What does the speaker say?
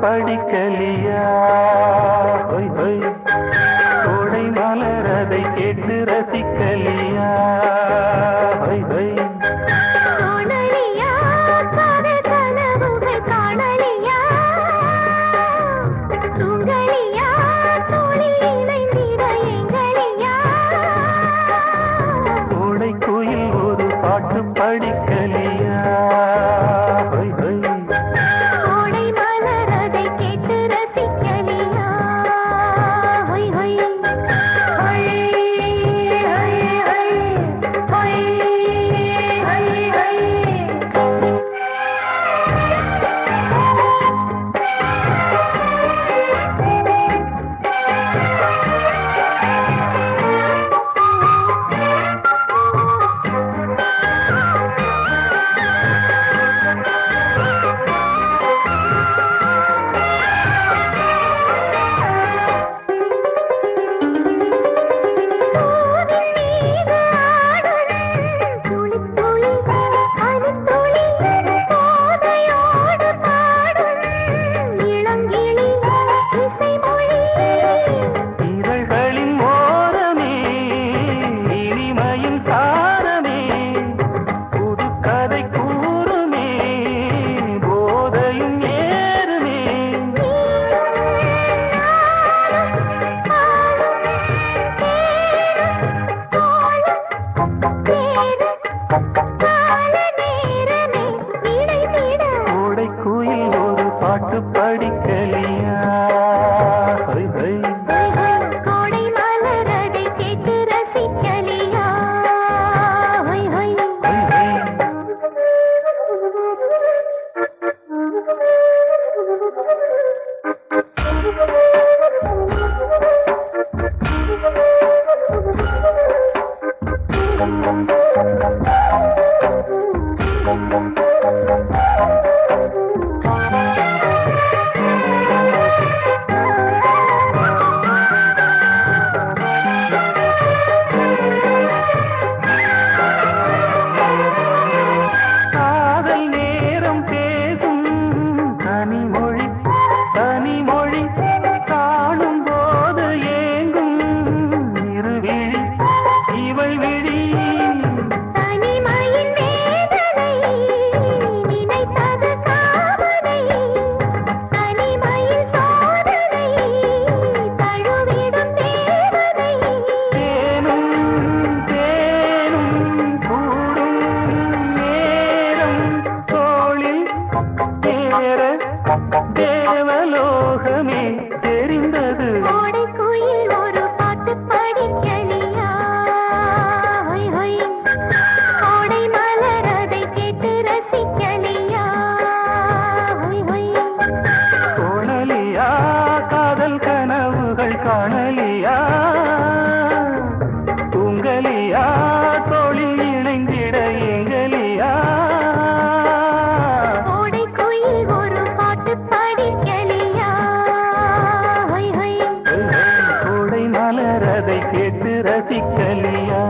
படிக்கலியா ஹொய் ஹொய் கோடை மலர் அதை கேட்டு ரசிக்கலியா ஹொய் ஹொய் கோடை குயில் ஒரு பாட்டு படிக்கலியா ஹொய் ஹொய் கோடை குயில் ஒரு பாட்டு படிக்கலியா ஹொய் ஹொய் கோடை மலர் அதை கேட்டு ரசிக்கலியா ஹொய் ஹொய் ஹொய் ஹொய் காதல் நேரம் பேசும் தனிமொழி தனிமொழி காணும் போது ஏங்கும் இருவிழி இவை விழி தனிமையின் வேதனை நினைத்தது காவலை தனிமையில் சோதனை தழுவிடும் தேவதை தேனும் தேனும் கூடும் நேரம் தோளில் ஏற தேவலோகமே தெரிந்தது கோடை குயில் ஒரு பாட்டு படிக்கலியா ஹொய் ஹொய் கோடை மலர் அதை கேட்டு ரசிக்கலியா ஹொய் ஹொய் கோணலியா காதல் கனவுகள் காணலியா தூங்கலியா தோளில் இணைந்திட எங்கலியா கோடை குயில் ஒரு பாட்டு படிக்கலியா ஹொய் ஹொய் கோடை மலர் அதை கேட்டு ரசிக்கலியா